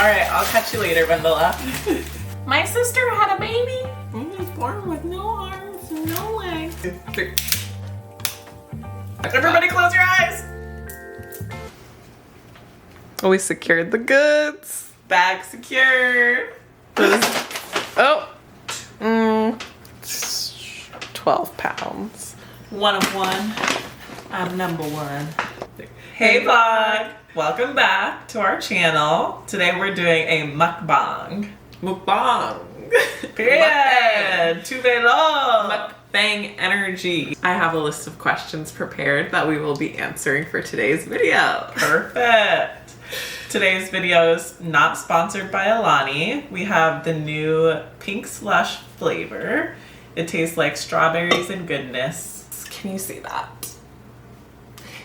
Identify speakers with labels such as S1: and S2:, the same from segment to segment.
S1: Alright, I'll catch you later, Vendela.
S2: My sister had a baby. He was born with no arms and no legs.
S1: Everybody close your eyes!
S3: We secured the goods.
S1: Bag secured.
S3: Oh. 12 pounds.
S1: One of one. I'm number one. Hey vlog! Welcome back to our channel. Today we're doing a mukbang.
S3: Mukbang.
S1: Period. Too long.
S3: Mukbang energy. I have a list of questions prepared that we will be answering for today's video.
S1: Perfect. Today's video is not sponsored by Alani. We have the new pink slush flavor. It tastes like strawberries and goodness.
S3: Can you see that?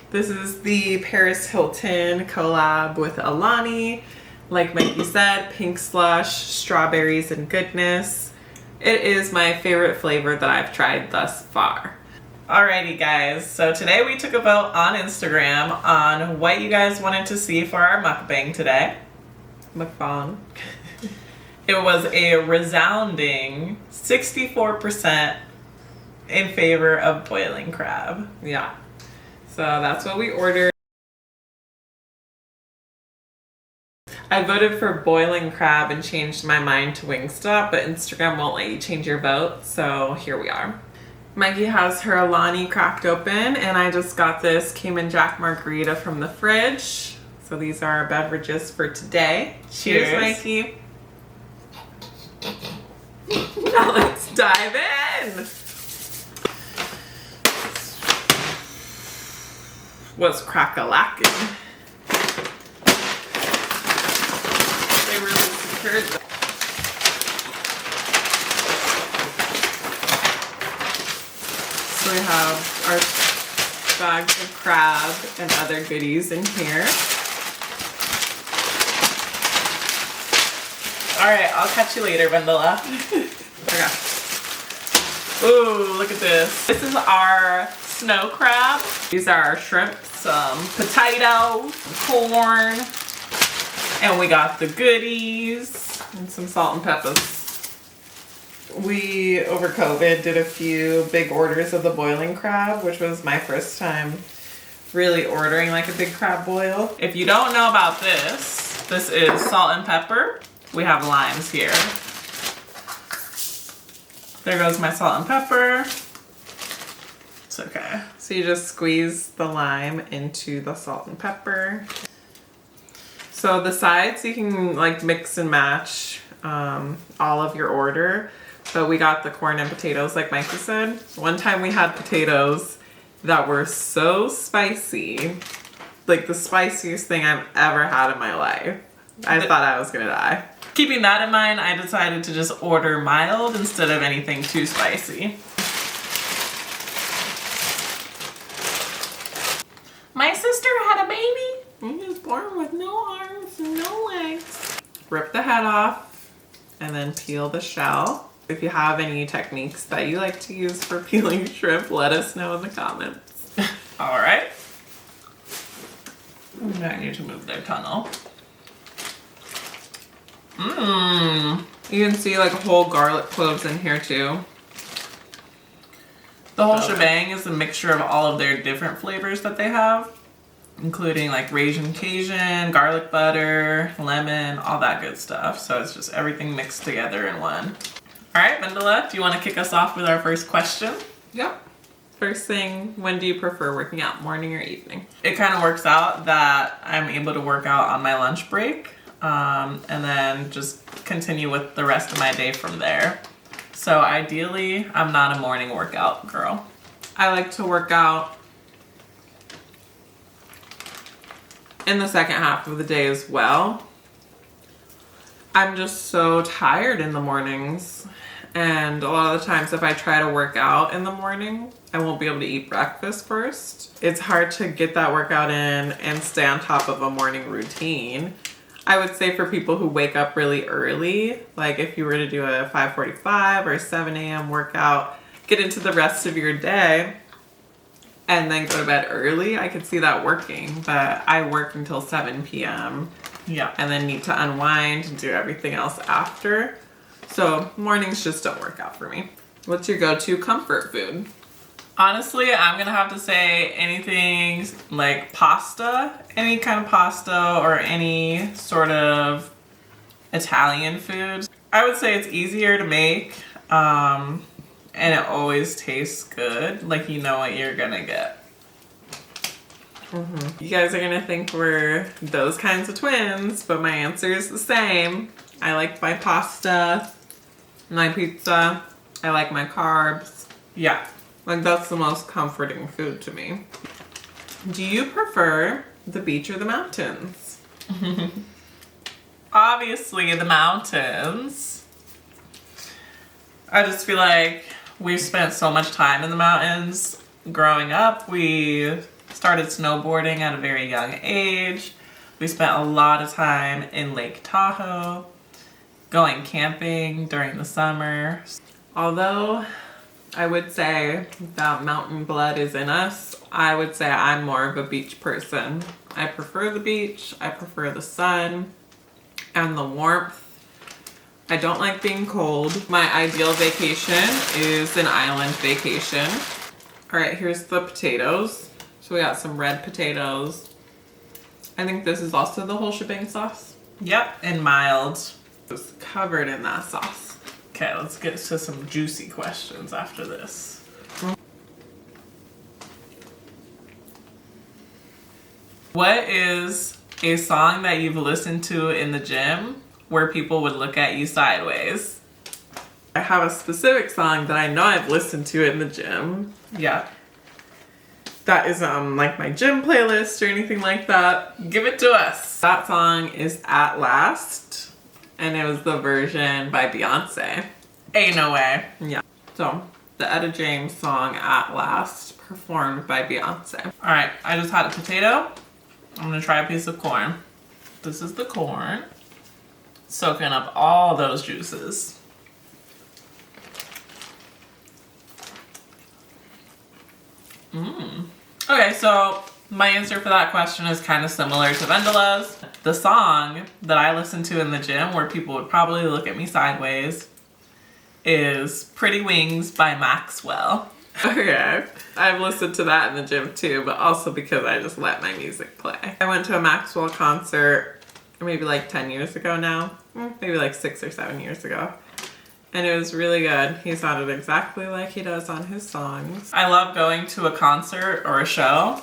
S3: This is the Paris Hilton collab with Alani. Like Mikey said, pink slush, strawberries and goodness. It is my favorite flavor that I've tried thus far.
S1: Alrighty guys, so today we took a vote on Instagram on what you guys wanted to see for our mukbang today.
S3: Mukbang.
S1: It was a resounding 64% in favor of boiling crab.
S3: Yeah. So that's what we ordered. I voted for boiling crab and changed my mind to Wingstop, but Instagram won't let you change your vote, so here we are. Mikey has her Alani cracked open, and I just got this Cayman Jack margarita from the fridge. So these are our beverages for today.
S1: Cheers.
S3: Cheers, Mikey. Now let's dive in. What's crack-a-lacking? They really secured them. So we have our bags of crab and other goodies in here.
S1: Alright, I'll catch you later, Vendela.
S3: Okay.
S1: Ooh, look at this. This is our snow crab. These are our shrimp, some potatoes, corn, and we got the goodies
S3: And some salt and peppers. We, over COVID, did a few big orders of the boiling crab, which was my first time really ordering like a big crab boil.
S1: If you don't know about this, this is salt and pepper. We have limes here. There goes my salt and pepper. It's okay.
S3: So you just squeeze the lime into the salt and pepper. So the sides you can like mix and match all of your order. But we got the corn and potatoes like Mikey said. One time we had potatoes that were so spicy. Like the spiciest thing I've ever had in my life. I thought I was gonna die.
S1: Keeping that in mind, I decided to just order mild instead of anything too spicy.
S2: My sister had a baby. He was born with no arms and no legs.
S3: Rip the head off and then peel the shell. If you have any techniques that you like to use for peeling shrimp, let us know in the comments.
S1: Alright. I need to move their tunnel. Mmm.
S3: You can see like whole garlic cloves in here too.
S1: The whole shebang is a mixture of all of their different flavors that they have, including like Raisin Cajun, garlic butter, lemon, all that good stuff. So it's just everything mixed together in one. All right, Vendela, do you want to kick us off with our first question?
S3: Yep. First thing, when do you prefer working out, morning or evening?
S1: It kind of works out that I'm able to work out on my lunch break and then just continue with the rest of my day from there. So ideally, I'm not a morning workout girl.
S3: I like to work out in the second half of the day as well. I'm just so tired in the mornings. And a lot of the times if I try to work out in the morning, I won't be able to eat breakfast first. It's hard to get that workout in and stay on top of a morning routine. I would say for people who wake up really early, like if you were to do a 5:45 or 7 a.m. workout, get into the rest of your day, and then go to bed early, I could see that working. But I work until 7 p.m.
S1: Yeah.
S3: and then need to unwind and do everything else after. So mornings just don't work out for me. What's your go-to comfort food?
S1: Honestly, I'm gonna have to say anything like pasta, any kind of pasta or any sort of Italian food. I would say it's easier to make, and it always tastes good. Like you know what you're gonna get.
S3: You guys are gonna think we're those kinds of twins, but my answer is the same. I like my pasta, my pizza, I like my carbs.
S1: Yeah.
S3: Like that's the most comforting food to me. Do you prefer the beach or the mountains?
S1: Obviously the mountains. I just feel like we've spent so much time in the mountains. Growing up, we started snowboarding at a very young age. We spent a lot of time in Lake Tahoe, going camping during the summer. Although I would say that mountain blood is in us, I would say I'm more of a beach person. I prefer the beach, I prefer the sun and the warmth. I don't like being cold. My ideal vacation is an island vacation. All right, here's the potatoes. So we got some red potatoes. I think this is also the whole shebang sauce. Yep, and mild.
S3: It's covered in that sauce.
S1: Okay, let's get to some juicy questions after this. What is a song that you've listened to in the gym where people would look at you sideways?
S3: I have a specific song that I know I've listened to in the gym.
S1: Yeah.
S3: That is like my gym playlist or anything like that.
S1: Give it to us.
S3: That song is At Last, and it was the version by Beyonce.
S1: Ain't no way.
S3: Yeah. So the Etta James song At Last, performed by Beyonce.
S1: All right, I just had a potato. I'm gonna try a piece of corn. This is the corn. Soaking up all those juices. Okay, so my answer for that question is kind of similar to Vendela's. The song that I listen to in the gym where people would probably look at me sideways is Pretty Wings by Maxwell.
S3: Okay. I've listened to that in the gym too, but also because I just let my music play. I went to a Maxwell concert maybe like 10 years ago now. Maybe like 6 or 7 years ago. And it was really good. He sounded exactly like he does on his songs.
S1: I love going to a concert or a show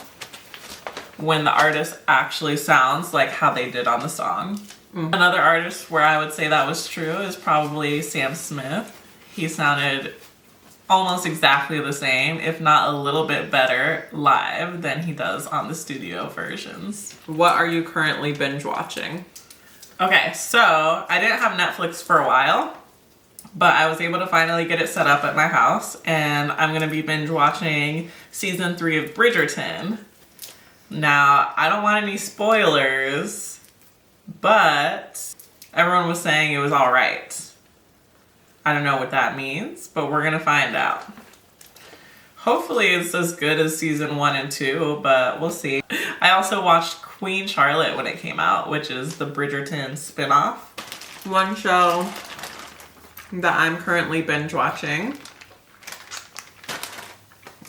S1: when the artist actually sounds like how they did on the song. Another artist where I would say that was true is probably Sam Smith. He sounded almost exactly the same, if not a little bit better live than he does on the studio versions.
S3: What are you currently binge watching?
S1: Okay, so I didn't have Netflix for a while, but I was able to finally get it set up at my house, and I'm gonna be binge watching season 3 of Bridgerton. Now, I don't want any spoilers, but everyone was saying it was all right. I don't know what that means, but we're gonna find out. Hopefully it's as good as season 1 and 2, but we'll see. I also watched Queen Charlotte when it came out, which is the Bridgerton spinoff.
S3: One show that I'm currently binge watching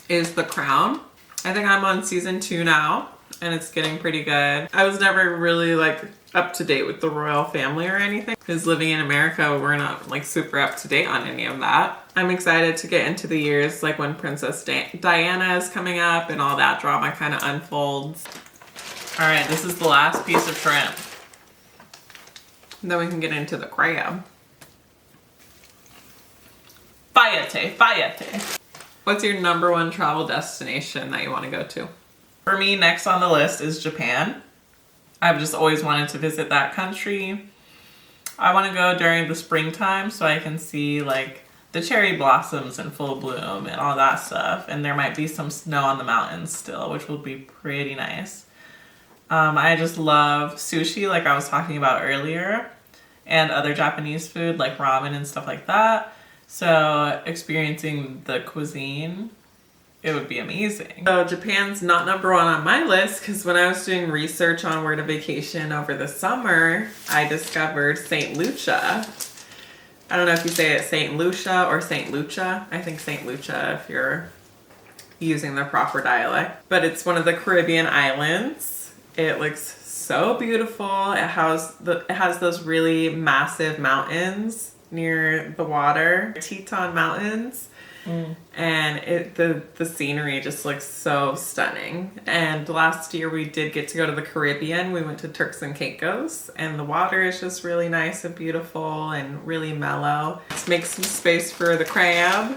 S3: is The Crown. I think I'm on season 2 now, and it's getting pretty good. I was never really like up to date with the royal family or anything, because living in America, we're not like super up to date on any of that. I'm excited to get into the years like when Princess Diana is coming up and all that drama kind of unfolds.
S1: All right, this is the last piece of shrimp.
S3: Then we can get into the crab.
S1: Fayete.
S3: What's your number one travel destination that you want to go to?
S1: For me, next on the list is Japan. I've just always wanted to visit that country. I want to go during the springtime so I can see like the cherry blossoms in full bloom and all that stuff. And there might be some snow on the mountains still, which will be pretty nice. I just love sushi, like I was talking about earlier, and other Japanese food like ramen and stuff like that. So experiencing the cuisine it would be amazing.
S3: So Japan's not number one on my list because when I was doing research on where to vacation over the summer, I discovered St. Lucia. I don't know if you say it St. Lucia or St. Lucia. I think St. Lucia if you're using the proper dialect. But it's one of the Caribbean islands. It looks so beautiful. It has those really massive mountains near the water, Teton Mountains. And the scenery just looks so stunning. And last year we did get to go to the Caribbean. We went to Turks and Caicos, and the water is just really nice and beautiful and really mellow. Let's make some space for the crab.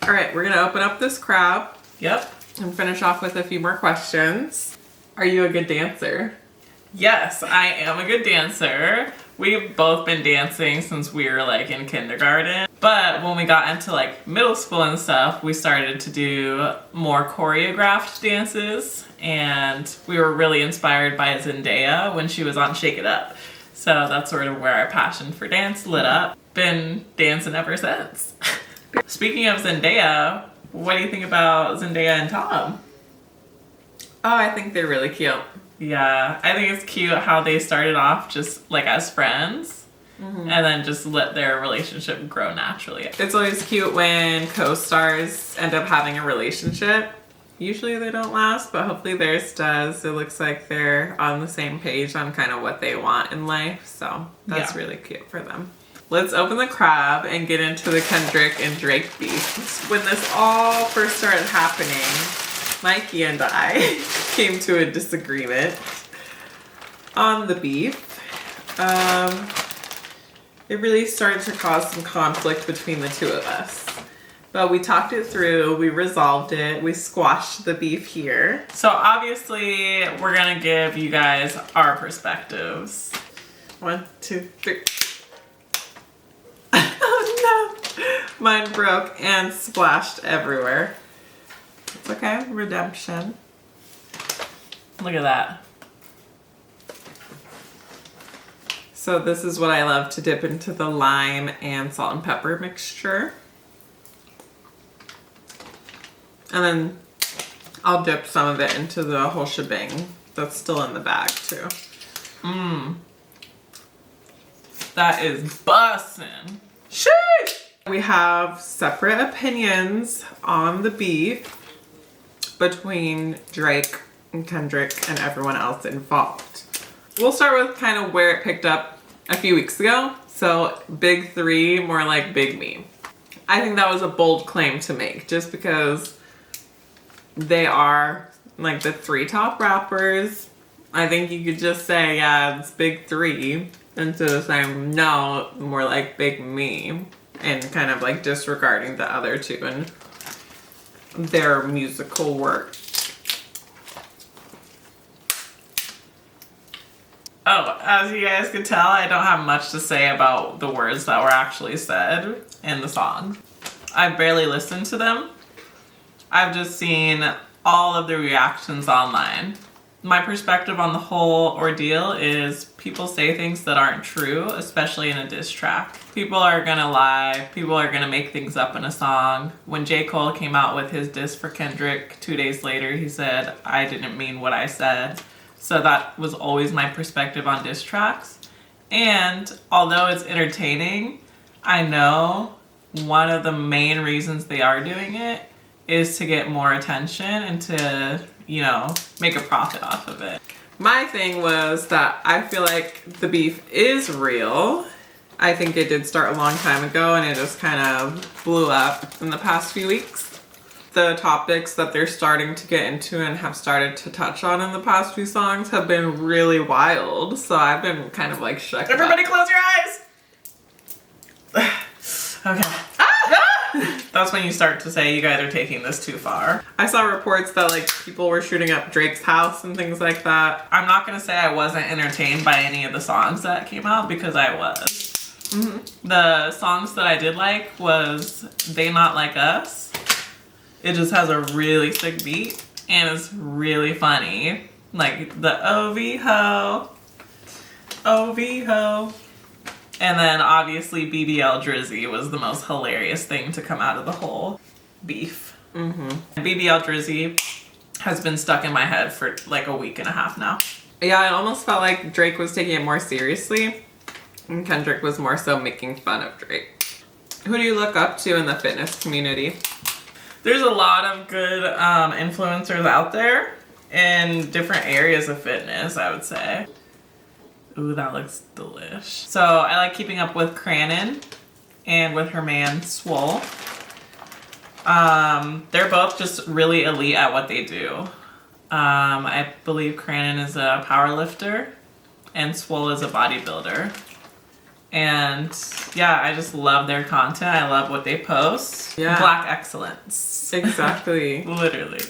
S3: All right, we're gonna open up this crab.
S1: Yep.
S3: And finish off with a few more questions. Are you a good dancer?
S1: Yes, I am a good dancer. We've both been dancing since we were like in kindergarten. But when we got into like middle school and stuff, we started to do more choreographed dances. And we were really inspired by Zendaya when she was on Shake It Up. So that's sort of where our passion for dance lit up. Been dancing ever since. Speaking of Zendaya, what do you think about Zendaya and Tom?
S3: Oh, I think they're really cute.
S1: Yeah, I think it's cute how they started off just like as friends and then just let their relationship grow naturally.
S3: It's always cute when co-stars end up having a relationship. Usually they don't last, but hopefully theirs does. It looks like they're on the same page on kind of what they want in life, so that's really cute for them. Let's open the crab and get into the Kendrick and Drake beef. When this all first started happening, Mikey and I came to a disagreement on the beef. It really started to cause some conflict between the two of us. But we talked it through, we resolved it, we squashed the beef here.
S1: So obviously we're gonna give you guys our perspectives.
S3: 1, 2, 3. Oh no! Mine broke and splashed everywhere. It's okay, redemption.
S1: Look at that.
S3: So this is what I love to dip into the lime and salt and pepper mixture. And then I'll dip some of it into the whole shebang that's still in the bag too.
S1: That is bussin'.
S3: Sheesh! We have separate opinions on the beef between Drake and Kendrick and everyone else involved. We'll start with kind of where it picked up a few weeks ago. So big three, more like big me. I think that was a bold claim to make just because they are like the three top rappers. I think you could just say, yeah, it's big three instead of saying, no, more like big me, and kind of like disregarding the other two and their musical work.
S1: Oh, as you guys can tell, I don't have much to say about the words that were actually said in the song. I barely listened to them. I've just seen all of the reactions online. My perspective on the whole ordeal is people say things that aren't true, especially in a diss track. People are gonna lie, people are gonna make things up in a song. When J. Cole came out with his diss for Kendrick 2 days later, he said, I didn't mean what I said. So that was always my perspective on diss tracks. And although it's entertaining, I know one of the main reasons they are doing it is to get more attention and to, you know, make a profit off of it.
S3: My thing was that I feel like the beef is real. I think it did start a long time ago and it just kind of blew up in the past few weeks. The topics that they're starting to get into and have started to touch on in the past few songs have been really wild. So I've been kind of like shook.
S1: Everybody close your eyes! Okay. That's when you start to say you guys are taking this too far.
S3: I saw reports that like people were shooting up Drake's house and things like that.
S1: I'm not gonna say I wasn't entertained by any of the songs that came out because I was. The songs that I did like was They Not Like Us. It just has a really sick beat and it's really funny. Like the OV ho, OV ho. And then obviously BBL Drizzy was the most hilarious thing to come out of the whole beef. BBL Drizzy has been stuck in my head for like a week and a half now.
S3: Yeah, I almost felt like Drake was taking it more seriously, and Kendrick was more so making fun of Drake. Who do you look up to in the fitness community?
S1: There's a lot of good influencers out there in different areas of fitness, I would say. Ooh, that looks delish. So I like keeping up with Cranon and with her man Swole. They're both just really elite at what they do. I believe Cranon is a power lifter and Swole is a bodybuilder. And yeah, I just love their content. I love what they post.
S3: Yeah.
S1: Black excellence.
S3: Exactly.
S1: Literally.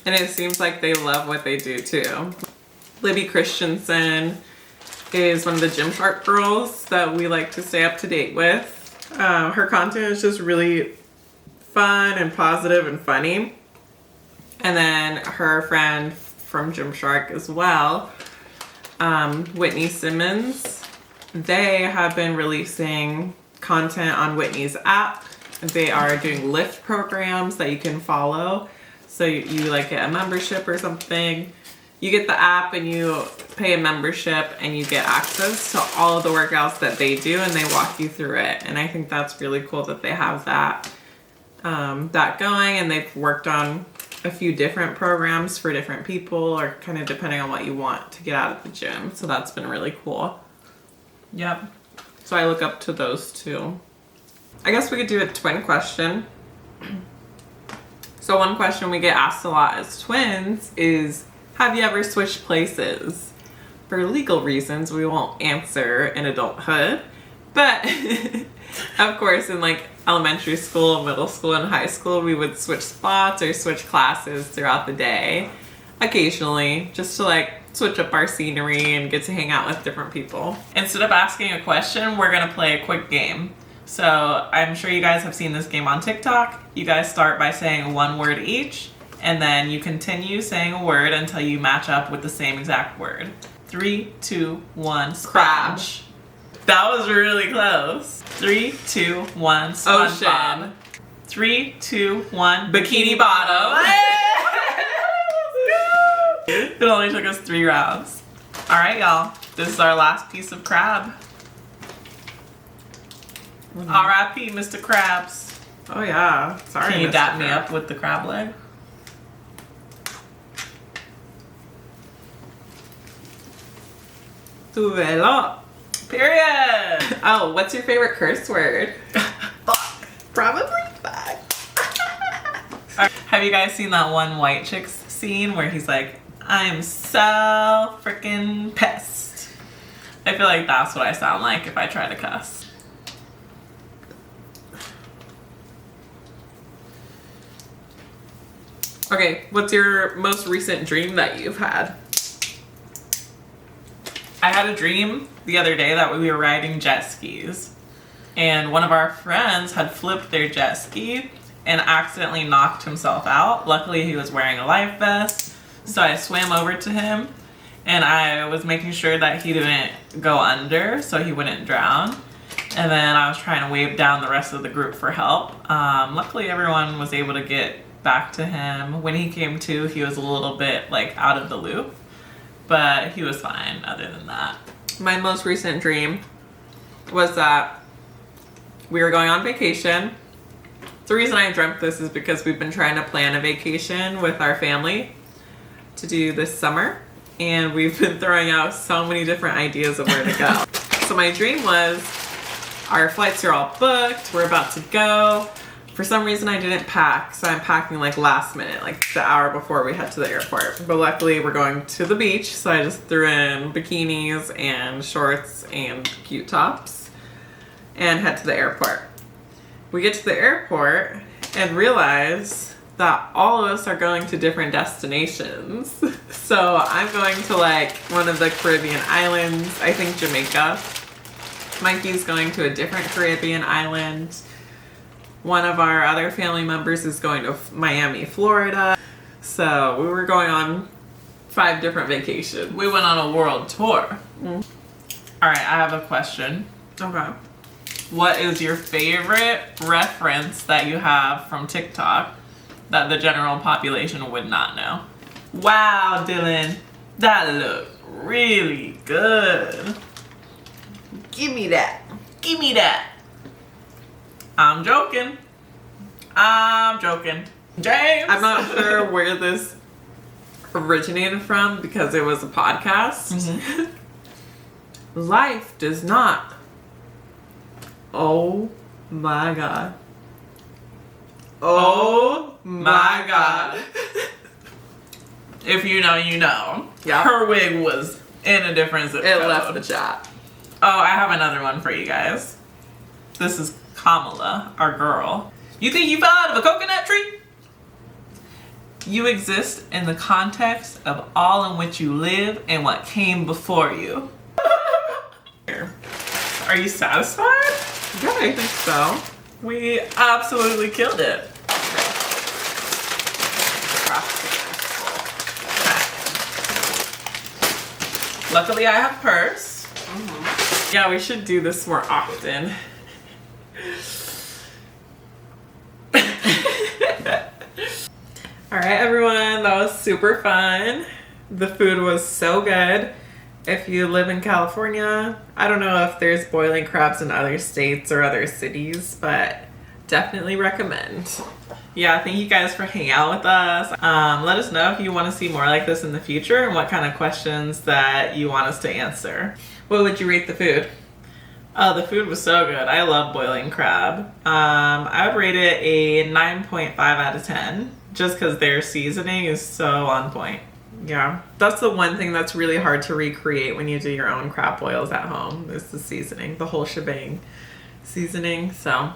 S3: And it seems like they love what they do too. Libby Christensen is one of the Gymshark girls that we like to stay up to date with. Her content is just really fun and positive and funny. And then her friend from Gymshark as well, Whitney Simmons. They have been releasing content on Whitney's app. They are doing lift programs that you can follow. So you like get a membership or something. You get the app and you pay a membership and you get access to all of the workouts that they do and they walk you through it. And I think that's really cool that they have that going, and they've worked on a few different programs for different people, or kind of depending on what you want to get out of the gym. So that's been really cool.
S1: Yep.
S3: So I look up to those two. I guess we could do a twin question. So one question we get asked a lot as twins is, have you ever switched places? For legal reasons, we won't answer in adulthood. But of course, in like elementary school, middle school, and high school, we would switch spots or switch classes throughout the day. Occasionally, just to like switch up our scenery and get to hang out with different people.
S1: Instead of asking a question, we're gonna play a quick game. So I'm sure you guys have seen this game on TikTok. You guys start by saying one word each, and then you continue saying a word until you match up with the same exact word. 3, 2, 1, sponge. That was really close. 3, 2, 1, SpongeBob.
S3: Ocean.
S1: 3, 2, 1, Bikini Bottom. It only took us 3 rounds. All right, y'all. This is our last piece of crab. R.I.P. Mr. Krabs.
S3: Oh yeah, sorry.
S1: Can you
S3: Mr.
S1: dap me
S3: Crab.
S1: up with the crab leg?
S3: Tuelo.
S1: Period.
S3: Oh, what's your favorite curse word?
S1: Fuck.
S3: Probably fuck.
S1: Have you guys seen that one White Chicks scene where he's like, I'm so freaking pissed? I feel like that's what I sound like if I try to cuss.
S3: Okay, what's your most recent dream that you've had?
S1: I had a dream the other day that we were riding jet skis, and one of our friends had flipped their jet ski and accidentally knocked himself out. Luckily, he was wearing a life vest, so I swam over to him and I was making sure that he didn't go under so he wouldn't drown. And then I was trying to wave down the rest of the group for help. Luckily, everyone was able to get back to him. When he came to, he was a little bit like out of the loop, but he was fine other than that.
S3: My most recent dream was that we were going on vacation. The reason I dreamt this is because we've been trying to plan a vacation with our family to do this summer, and we've been throwing out so many different ideas of where to go. So my dream was our flights are all booked, we're about to go. For some reason I didn't pack, so I'm packing like last minute, like the hour before we head to the airport. But luckily we're going to the beach, so I just threw in bikinis and shorts and cute tops and head to the airport. We get to the airport and realize that all of us are going to different destinations. So I'm going to like one of the Caribbean islands, I think Jamaica. Mikey's going to a different Caribbean island. One of our other family members is going to Miami, Florida. So we were going on 5 different vacations.
S1: We went on a world tour. All right, I have a question.
S3: Okay.
S1: What is your favorite reference that you have from TikTok that the general population would not know. Wow, Dylan, that looked really good.
S3: Give me that.
S1: Give me that. I'm joking. I'm joking. James.
S3: I'm not sure where this originated from because it was a podcast.
S1: Mhm.
S3: Life does not. Oh my God.
S1: Oh my God. If you know, you know.
S3: Yeah.
S1: Her wig was in a different zip
S3: It
S1: code.
S3: left the chat.
S1: Oh, I have another one for you guys. This is Kamala, our girl. You think you fell out of a coconut tree? You exist in the context of all in which you live and what came before you. Are you satisfied?
S3: Yeah, I think so.
S1: We absolutely killed it. Luckily, I have a purse.
S3: Yeah, we should do this more often. All right, everyone, that was super fun. The food was so good. If you live in California, I don't know if there's boiling crabs in other states or other cities, but definitely recommend. Yeah, thank you guys for hanging out with us. Let us know if you want to see more like this in the future and what kind of questions that you want us to answer. What would you rate the food?
S1: Oh, the food was so good. I love boiling crab. I would rate it a 9.5 out of 10 just because their seasoning is so on point.
S3: Yeah, that's the one thing that's really hard to recreate when you do your own crab boils at home is the seasoning, the whole shebang seasoning. So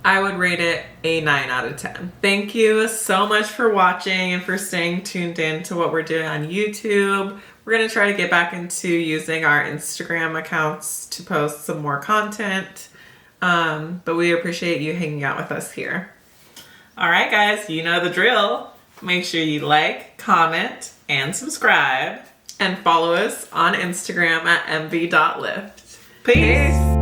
S3: I would rate it a 9 out of 10. Thank you so much for watching and for staying tuned in to what we're doing on YouTube. We're going to try to get back into using our Instagram accounts to post some more content. But we appreciate you hanging out with us here.
S1: All right, guys, you know the drill. Make sure you like, comment, and subscribe.
S3: And follow us on Instagram at mv.lift.
S1: Peace.